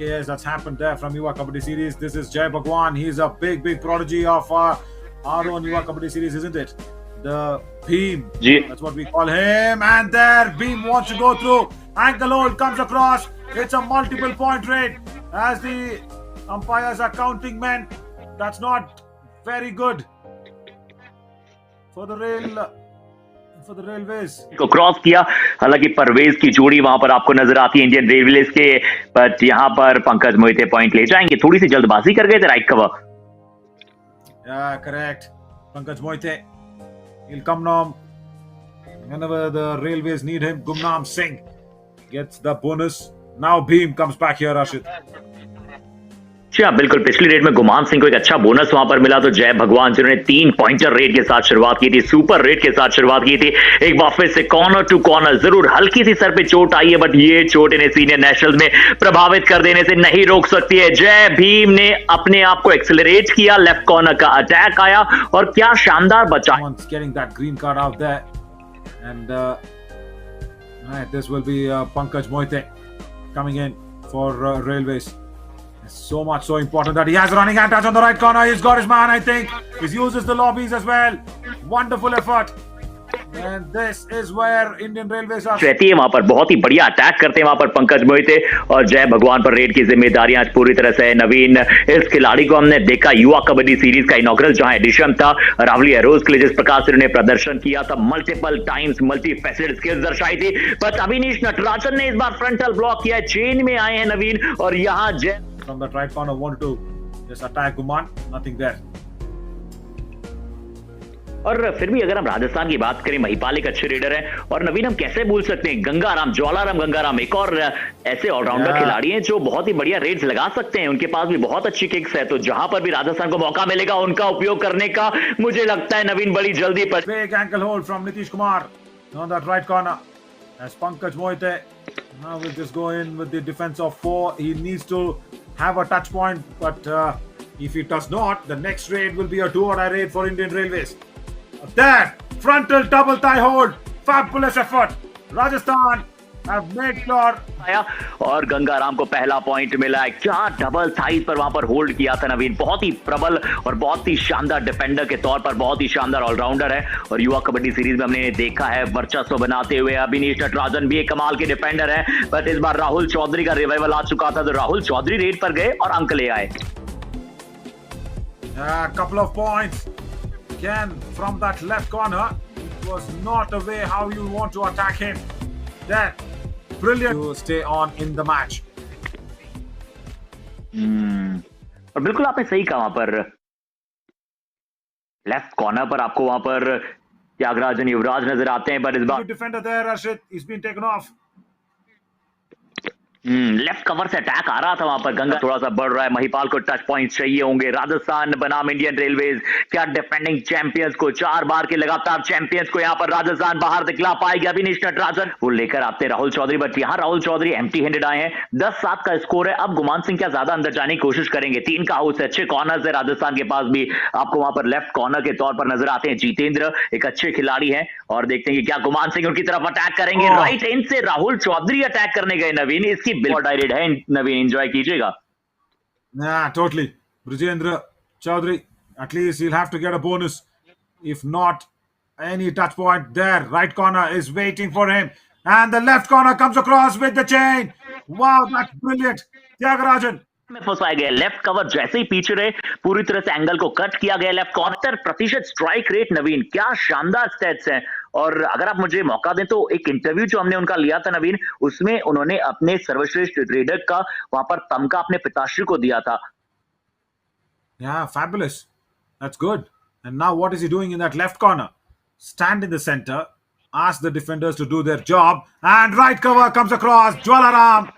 Yes, that's happened there from Yuva Kabaddi Series. This is Jai Bhagwan. He's a big prodigy of our own Yuva Kabaddi Series, isn't it? The Bheem. That's what we call him. And there, Bheem wants to go through. Ankle hold comes across. It's a multiple point raid as the umpires are counting men. That's not very good for the railways को cross किया। हालांकि परवेज की जोड़ी वहां पर आपको नजर आती है इंडियन रेलवेज के, बट यहां पर पंकज मोहिते पॉइंट ले जाएंगे। थोड़ी सी जल्दबाजी कर गए थे right cover. Correct, Pankaj Mohite he'll come now whenever the railways need him. Gumnam Singh gets the bonus. Now Bheem comes back here, Rashid. जी बिल्कुल, पिछली रेड में गुमान सिंह को एक अच्छा बोनस वहां पर मिला, तो जय भगवान जिन्होंने 3 पॉइंटर रेड के साथ शुरुआत की थी, सुपर रेड के साथ शुरुआत की थी। एक बार फिर से कॉर्नर टू कॉर्नर, जरूर हल्की सी सर पे चोट आई है, बट ये चोट इन्हें सीनियर नेशनल में प्रभावित कर देने से नहीं रोक सकती है। जय भीम ने अपने आप को एक्सेलरेट किया, लेफ्ट कॉर्नर का अटैक आया और क्या शानदार बचा। This will be Pankaj Moite coming in for railways. So much so important that he has a running hand touch on the right corner. He's got his man, I think. He uses the lobbies as well. Wonderful effort. And this is where Indian Railways are. रहती है वहां पर, बहुत ही बढ़िया attack करते हैं वहां पर पंकज मोहिते और जय भगवान पर रेड की जिम्मेदारियां आज पूरी तरह से नवीन। इस खिलाड़ी को हमने देखा युवा कबड्डी सीरीज का इनॉग्रल जहां एडिशन था रावली एरोज के लिए, जिस प्रकार से उन्होंने प्रदर्शन किया था, multiple times multi faceted skills दर्शाई थी। बट अविनीश नटराजन ने इस बार फ्रंटल ब्लॉक किया, चेन में आए हैं नवीन और यहाँ जय from that right corner wanted to just attack Guman, nothing there. और फिर भी अगर हम राजस्थान की बात करें, महिपाल एक अच्छे रेडर हैं और नवीन हम कैसे भूल सकते हैं गंगाराम, ज्वालाराम गंगाराम एक और ऐसे ऑलराउंडर खिलाड़ी हैं जो बहुत ही बढ़िया रेड्स लगा सकते हैं। उनके पास भी बहुत अच्छी किक्स है, तो जहां पर भी राजस्थान को मौका मिलेगा उनका उपयोग करने का मुझे लगता है नवीन बड़ी जल्दी पर। Big ankle hold from Nitish Kumar on that right corner as Pankaj Moite now will just go in with the defense of 4. He needs to have a touch point, but if he does not, the next raid will be a do-or-die raid for Indian Railways. There, frontal double thigh hold, fabulous effort. Rajasthan have made sure. और गंगाराम को पहला point मिला है। क्या double thighs पर वहां पर hold किया था नवीन, बहुत ही प्रबल और बहुत ही शानदार डिफेंडर के तौर पर बहुत ही शानदार ऑलराउंडर है और युवा कबड्डी सीरीज में हमने देखा है वर्चस्व बनाते हुए। अविनीश नटराजन भी एक कमाल के डिफेंडर है, बट इस बार राहुल चौधरी का रिवाइवल आ चुका था, तो राहुल चौधरी रेड पर गए और अंक ले आए। Couple of points again from that left corner. It was not a way how you want to attack him. There, brilliant to stay on in the match. और बिल्कुल आपने सही कहा, वहां पर लेफ्ट कॉर्नर पर आपको वहां पर त्यागराजन युवराज नजर आते हैं, पर इस बार defender there, Rashid, he's been taken off. Left cover से अटैक आ रहा था वहां पर। गंगा थोड़ा सा बढ़ रहा है, महिपाल को टच पॉइंट चाहिए होंगे। राजस्थान बनाम इंडियन रेलवेज, क्या डिफेंडिंग चैंपियंस को 4 बार के लगातार चैंपियंस को यहां पर राजस्थान बाहर दिखला पाएगी। अविनीश नटराजन वो लेकर आते हैं राहुल चौधरी, बट यहां राहुल चौधरी एम्प्टी हैंडेड आए हैं। 10-7 का स्कोर है। अब गुमान सिंह क्या ज्यादा अंदर जाने की कोशिश करेंगे? 3 का हाउस है, अच्छे कॉर्नर है राजस्थान के पास भी। आपको वहां पर लेफ्ट कॉर्नर के तौर पर नजर आते हैं जितेंद्र, एक अच्छे खिलाड़ी है, और देखते हैं कि क्या गुमान सिंह उनकी तरफ अटैक करेंगे। राइट एंड से राहुल चौधरी अटैक करने गए नवीन, इसकी बिल्कुल डायरेक्ट है नवीन, एंजॉय कीजिएगा। Totally. Brijendra Chaudhary, at least he'll have to get a bonus. If not, any touch point there. Right corner is waiting for him. And the left corner comes across with the chain. Wow, that's brilliant. Tyagarajan. में फंसाया गया। Left cover जैसे ही पीछे रहे, पूरी तरह से angle को कट किया गया। लेफ्ट कॉर्नर प्रतिशत स्ट्राइक रेट नवीन, क्या शानदार स्टैट्स हैं। और अगर आप मुझे मौका दें तो एक इंटरव्यू जो हमने उनका लिया था नवीन, उसमें उन्होंने अपने सर्वश्रेष्ठ रेडर का वहां पर तमगा अपने पिताश्री को दिया था। Yeah, fabulous. That's good. And now what is he doing in that left corner? Stand in the center, ask the defenders to do their job, and right cover comes across. Jwalaram.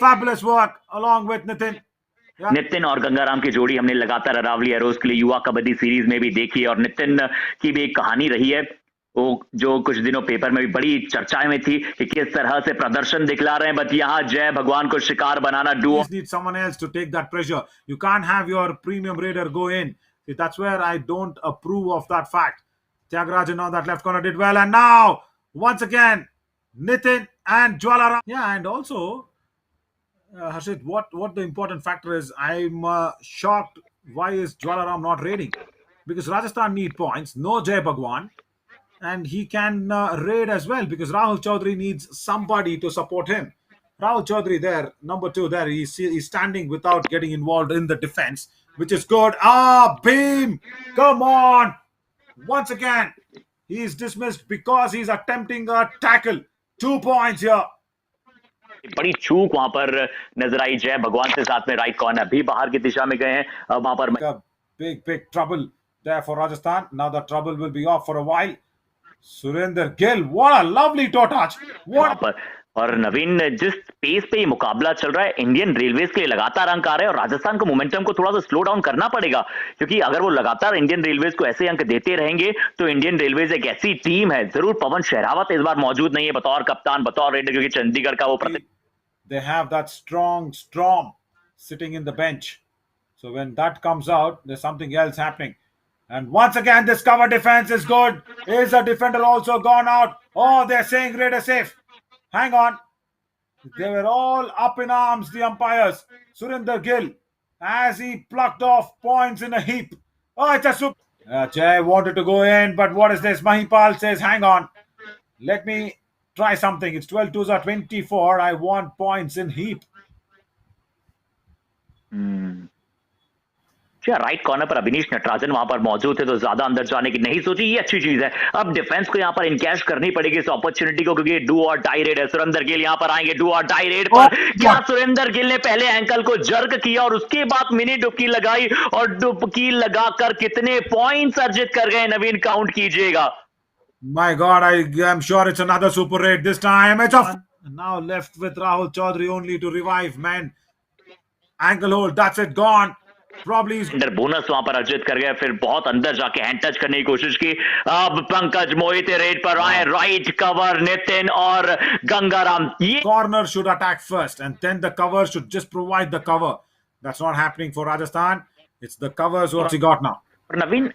Fabulous work along with Nitin. Nitin और गंगाराम की जोड़ी हमने लगातार Aravalli arrows के लिए युवा kabaddi series में भी देखी है, और नितिन की भी एक कहानी रही है वो जो कुछ दिनों पेपर में भी बड़ी चर्चाएं में थी कि किस तरह से प्रदर्शन दिखला रहे हैं। बट यहाँ जय भगवान को शिकार बनाना Duo. Need someone else to take that pressure. You can't have your premium raider go in. See, that's where I don't approve of that fact. Tyagarajan on that left corner did well, and now once again Nitin and Jwalaram. Yeah, and also Harshit, what the important factor is? I'm shocked. Why is Jwalaram not raiding? Because Rajasthan need points. No Jay Bhagwan, and he can raid as well because Rahul Chaudhary needs somebody to support him. Rahul Chaudhary there, number two there, he's standing without getting involved in the defense, which is good. Beam! Come on! Once again, he is dismissed because he's attempting a tackle. 2 points here. बड़ी चूक वहां पर नजर आई जय भगवान के साथ में राइट कॉर्नर भी बाहर की दिशा में गए हैं अब वहां पर big trouble there for Rajasthan. Now the trouble will be off for a while. Surinder Gill, what a lovely toe touch. What? और नवीन जिस पेस पे ये मुकाबला चल रहा है इंडियन रेलवेज के लिए लगातार अंक आ रहे हैं और राजस्थान को मोमेंटम को थोड़ा सा स्लो डाउन करना पड़ेगा क्योंकि अगर वो लगातार इंडियन रेलवेज को ऐसे अंक देते रहेंगे तो इंडियन रेलवेज एक ऐसी टीम है जरूर पवन शहरावत इस बार मौजूद नहीं है बतौर कप्तान बतौर रेडर क्योंकि चंडीगढ़ का वो they have that strong storm sitting in the bench. So when that comes out, there's something else happening. And once again, this cover defense is good. Is a defender also gone out? Oh, they're saying Raider safe. Hang on. They were all up in arms, the umpires. Surinder Gill, as he plucked off points in a heap. Oh, it's a super. Jay wanted to go in, but what is this? Mahipal says, hang on. Let me try something. It's 12 2s are 24. I want points in heap. Right corner पर अभिनीश नटराजन वहां पर मौजूद थे तो ज्यादा अंदर जाने की नहीं सोची ये अच्छी चीज है अब डिफेंस को यहां पर इनकैश करनी पड़ेगी इस अपॉर्चुनिटी को क्योंकि डू और डाई रेड है सुरेंद्र गिल यहां पर आएंगे डू और डाई रेड पर क्या सुरेंद्र गिल ने पहले एंकल को जर्क किया और उसके बाद मिनी डुबकी लगाई और डुबकी लगाकर कितने पॉइंट्स अर्जित कर गए नवीन काउंट कीजिएगा My God, I am sure it's another super raid this time. It's off. Now left with Rahul Chaudhary only to revive, man. Ankle hold, that's it, gone. Probably अंदर बोनस वहां पर अर्जित कर गया फिर बहुत अंदर जाके हैंड टच करने की कोशिश की अब पंकज मोहिते रेड पर आए राइट कवर नितिन और गंगाराम ये corner should attack first and then the cover should just provide the cover. That's not happening for Rajasthan. It's the covers what he got now. नवीन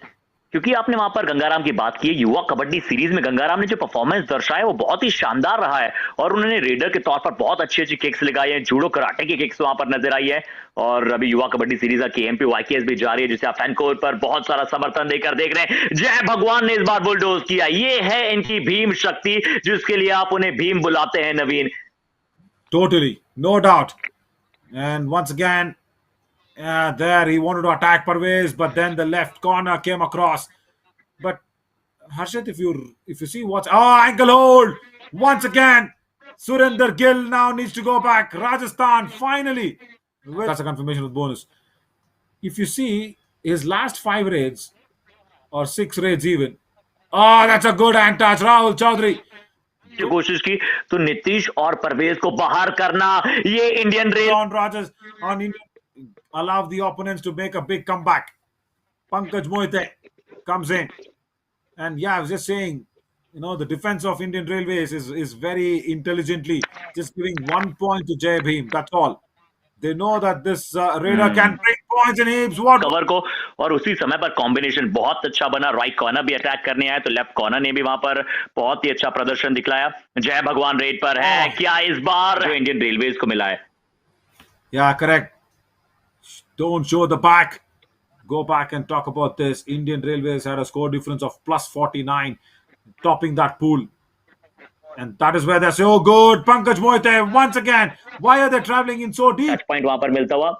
क्योंकि आपने वहां पर गंगाराम की बात की युवा कबड्डी सीरीज में गंगाराम ने जो परफॉर्मेंस दर्शाया वो बहुत ही शानदार रहा है और उन्होंने रेडर के तौर पर बहुत अच्छी अच्छी किक्स लगाई हैं जूडो कराटे की किक्स वहां पर नजर आई है और अभी युवा कबड्डी सीरीज का केएमपी वाईकेएस भी जारी है जिसे आप फैनकोर पर बहुत सारा समर्थन देकर देख रहे हैं जय भगवान ने इस बार बुलडोज किया ये है इनकी भीम शक्ति जिसके लिए आप उन्हें भीम बुलाते हैं नवीन Totally, no doubt. And once again, there he wanted to attack Parvez, but then the left corner came across. But Harshit, if you see what's ankle hold once again. Surinder Gill now needs to go back. Rajasthan finally. That's a confirmation with bonus. If you see his last 5 raids or 6 raids even. Oh, that's a good hand touch, Rahul Chaudhary. कोशिश की तो नीतीश और परवेज को बाहर करना ये Indian rail on Rogers on Indian allow the opponents to make a big comeback. Pankaj Mohite comes in and I was just saying the defense of Indian Railways is very intelligently just giving 1 point to Jai Bhim. That's all. They know that this raider can bring points in heaps. What cover को और उसी समय पर combination बहुत अच्छा बना right corner भी attack करने आया तो लेफ्ट कॉर्नर ने भी वहां पर बहुत ही अच्छा प्रदर्शन दिखलाया जय भगवान रेड पर है क्या इस बार जो इंडियन रेलवेज को मिला है Yeah, correct. Don't show the back. Go back and talk about this. Indian Railways had a score difference of plus 49, topping that pool. And that is where they're so good. Pankaj Mohite once again. Why are they traveling in so deep? Touch point वहां पर मिलता हुआ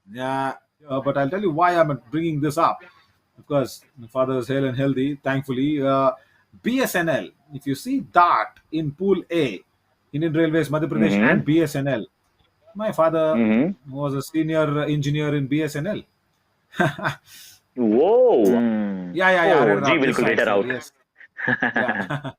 Yeah, but I'll tell you why I'm bringing this up. Because my father is hale and healthy, thankfully. BSNL, if you see that in Pool A, Indian Railways, Madhya Pradesh and BSNL, my father was a senior engineer in BSNL. Whoa. Yeah. जी बिल्कुल letter out Yes. Yeah.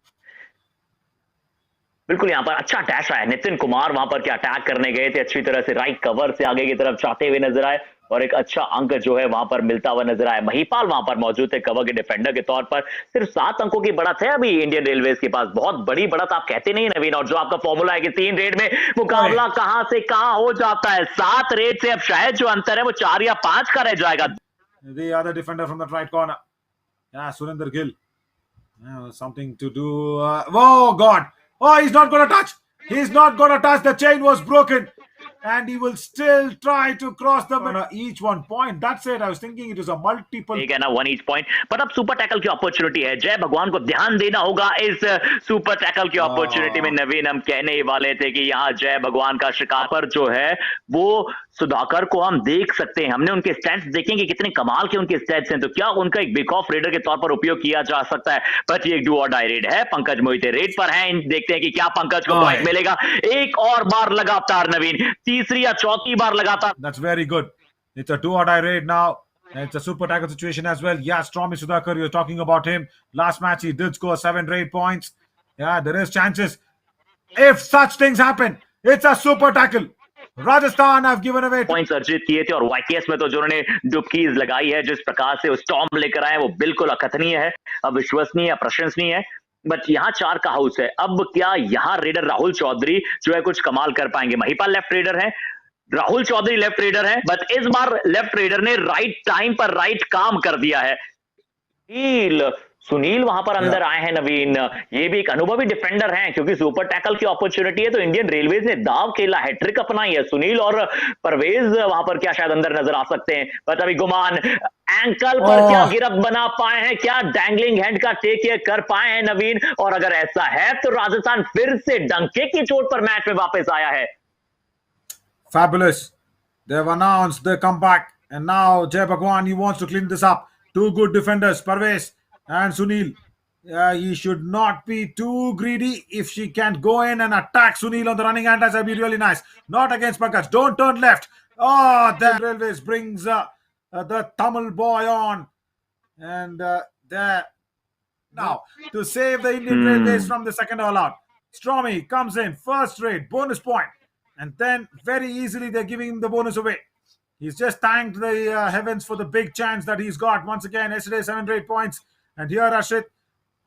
बिल्कुल यहाँ पर अच्छा attach आया नितिन कुमार वहां पर क्या attack करने गए थे अच्छी तरह से राइट कवर से आगे की तरफ जाते हुए नजर आए और एक अच्छा अंक जो है वहां पर मिलता हुआ नजर आया महिपाल वहां पर मौजूद थे कवर के डिफेंडर के तौर पर सिर्फ 7 अंकों की बढ़त है अभी इंडियन रेलवेज के पास बहुत बड़ी बढ़त आप कहते नहीं नवीन और जो आपका फॉर्मूला है कि 3 रेड में मुकाबला कहां से कहां हो जाता है 7 रेड से अब शायद जो अंतर है वो 4 या 5 का रह जाएगा The other defender from that right corner. Yeah, Surinder Gill. Something to do. Oh, God. Oh, he's not going to touch. He's not going to touch. The chain was broken. And he will still try to cross the each 1 point. That's it. I was thinking it was a multiple. ठीक है ना, 1 each point. पर अब super tackle की opportunity है. जय भगवान को ध्यान देना होगा इस सुपर टैकल की अपॉर्चुनिटी में. नवीन, हम कहने ही वाले थे कि यहाँ जय भगवान का शिकार पर जो है वो सुधाकर को हम देख सकते हैं. हमने उनके स्टैट्स देखे कि कितने कमाल के उनके स्टैट्स हैं, तो क्या उनका एक बिग ऑफ रेडर के तौर पर उपयोग किया जा सकता है. बट ये एक डू और डाई रेड है. पंकज मोहिते रेड पर हैं. देखते हैं कि क्या पंकज को पॉइंट मिलेगा. एक और बार लगातार नवीन, तीसरी या चौथी बार लगातार. That's very good. It's a do or die raid now. And it's a super tackle situation as well. Yeah, Stormy Sudhakar, you're talking about him. Last match, he did score 7 raid points. Yeah, there is chances. If such things happen, it's a super tackle. Rajasthan have given away points अर्जित किए थे और वाईकेएस में तो जो उन्होंने डुबकीज लगाई है, जिस प्रकार से स्टॉर्म लेकर आए, वो बिल्कुल अकथनीय है, अविश्वसनीय, प्रशंसनीय है. बट यहाँ 4 का हाउस है. अब क्या यहाँ रेडर राहुल चौधरी जो है कुछ कमाल कर पाएंगे? महिपाल लेफ्ट रेडर है, राहुल चौधरी लेफ्ट रेडर है, बट इस बार लेफ्ट रेडर ने राइट टाइम पर राइट काम कर दिया है. सुनील वहां पर अंदर आए हैं. नवीन, ये भी एक अनुभवी डिफेंडर हैं, क्योंकि सुपर टैकल की अपॉर्चुनिटी है तो इंडियन रेलवेज ने दाव खेला है, ट्रिक अपनाई है. सुनील और परवेज वहां पर क्या शायद अंदर नजर आ सकते हैं. बट अभी गुमान एंकल पर क्या गिरफ्त बना पाए हैं, क्या डैंगलिंग हैंड का टेक ये कर पाए हैं नवीन? और अगर ऐसा है तो राजस्थान फिर से डंके की चोट पर मैच में वापस आया है. Fabulous. They've announced the comeback. And now Jay Bhagwan, he wants to clean this up. 2 good defenders, Parvez and Sunil. He should not be too greedy. If she can go in and attack Sunil on the running hand, that would be really nice. Not against Pankaj. Don't turn left. Oh, the Railways brings the Tamil boy on. And there. Now, to save the Indian Railways from the second all-out, Stormy comes in. First raid, bonus point. And then very easily they're giving him the bonus away. He's just thanked the heavens for the big chance that he's got. Once again, yesterday 7 raid points. And here, Rashid,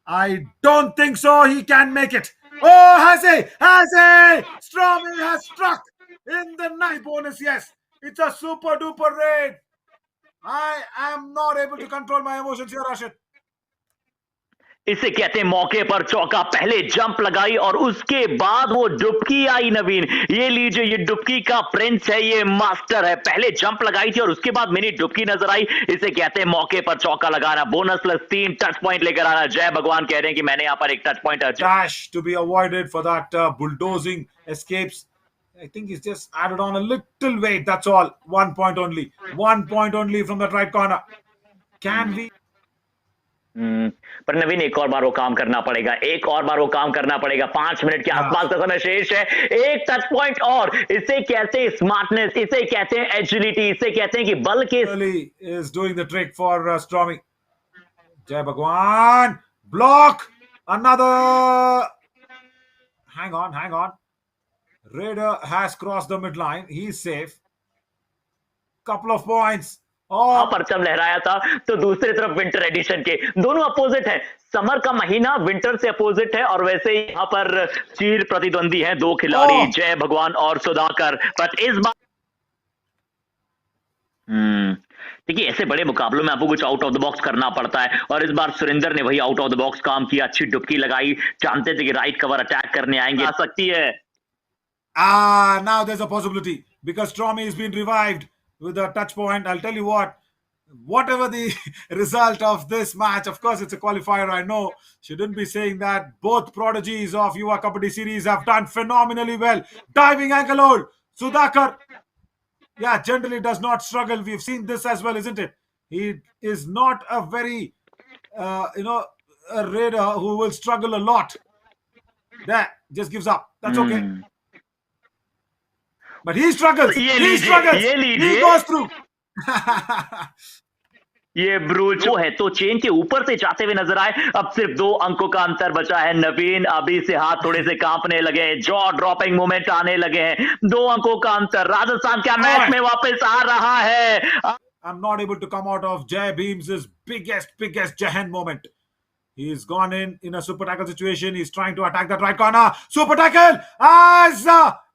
I don't think so. He can make it. Oh, has he? Has he? Stormy has struck in the night bonus. Yes, it's a super duper raid. I am not able to control my emotions here, Rashid. इसे कहते हैं मौके पर चौका. पहले jump लगाई और उसके बाद वो डुबकी आई. नवीन, ये लीजिए, ये डुबकी का प्रिंस है, ये मास्टर है. पहले जंप लगाई थी और उसके बाद मिनी डुबकी नजर आई. इसे कहते हैं मौके पर चौका लगाना. बोनस प्लस 3 टच पॉइंट लेकर आना. जय भगवान कह रहे हैं कि मैंने यहां पर एक touch point dash to be avoided for that bulldozing escapes. I think he's just added on a little weight. That's all. 1 point only. 1 point only from that right corner. Can we? पर नवीन, एक और बार वो काम करना पड़ेगा. एक और बार वो काम करना पड़ेगा. 5 मिनट के आसपास का समय शेष है. एक टच पॉइंट और. इसे कहते हैं स्मार्टनेस, इसे कहते हैं एजिलिटी, इसे कहते हैं कि बल के. is doing the trick for Stormy. Jay Bhagwan block. Another. Hang on. Raider has crossed the midline. He's safe. Couple of points. परचम लहराया था. तो दूसरी तरफ विंटर एडिशन के दोनों अपोजिट हैं. समर का महीना विंटर से अपोजिट है और वैसे ही यहाँ पर चीर प्रतिद्वंदी हैं 2 खिलाड़ी, जय भगवान और सुधाकर. बट इस बार देखिए, ऐसे बड़े मुकाबलों में आपको कुछ आउट ऑफ द बॉक्स करना पड़ता है और इस बार सुरेंद्र ने वही आउट ऑफ द बॉक्स काम किया. अच्छी डुबकी लगाई. जानते थे कि राइट कवर अटैक करने आएंगे. आ सकती है. Now there's a possibility because Stormy has been revived with a touch point. I'll tell you what, whatever the result of this match, of course it's a qualifier, I know, shouldn't be saying that. Both prodigies of Yuva Kabaddi series have done phenomenally well. Diving ankle hold, Sudhakar, yeah, generally does not struggle. We've seen this as well, isn't it? He is not a very, a raider who will struggle a lot. That just gives up. That's okay. But he struggles. He goes through. ये ब्रूच जो है तो chain के ऊपर से जाते हुए नजर आए. अब सिर्फ 2 अंकों का अंतर बचा है. नवीन, अभी से हाथ थोड़े से कांपने लगे हैं. जॉ ड्रॉपिंग मूवमेंट आने लगे हैं. 2 अंकों का अंतर. राजस्थान क्या मैच में वापस आ रहा है. I'm not able to come out of Jai Beams' biggest Jahan moment. He's gone in a super tackle situation. He's trying to attack that right corner. Super tackle! Has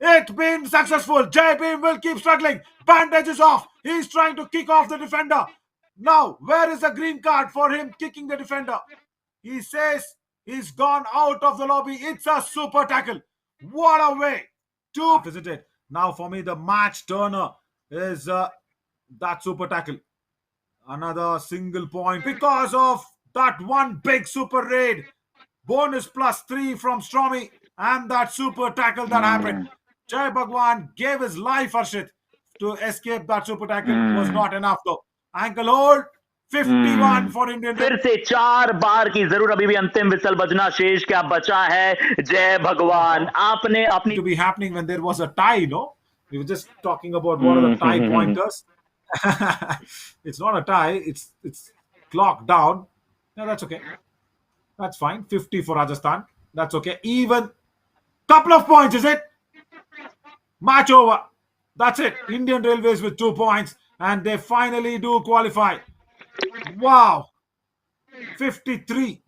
it been successful? Jai Beam will keep struggling. Bandage is off. He's trying to kick off the defender. Now, where is the green card for him kicking the defender? He says he's gone out of the lobby. It's a super tackle. What a way to visit it. Now for me, the match turner is that super tackle. Another single point because of that one big super raid. Bonus +3 from Stormy and that super tackle that happened. Jai Bhagwan gave his life, Harshit, to escape that super tackle. Was not enough though. Ankle hold. 51 for Indian. फिर से 4 बार की जरूर अभी भी अंतिम whistle बजना शेष क्या बचा है जय भगवान आपने अपनी to be happening when there was a tie, no? We were just talking about what are the tie pointers. It's not a tie, it's clock down. No, that's okay. That's fine. 50 for Rajasthan. That's okay. Even couple of points, is it? Match over. That's it. Indian Railways with 2 points, and they finally do qualify. Wow. 53.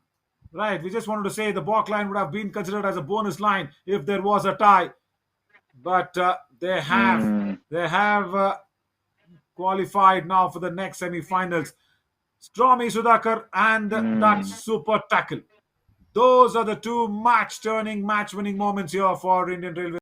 Right. We just wanted to say the balk line would have been considered as a bonus line if there was a tie. But they have qualified now for the next semi-finals. Stormy Sudhakar and that super tackle. Those are the two match-turning, match-winning moments here for Indian Railways.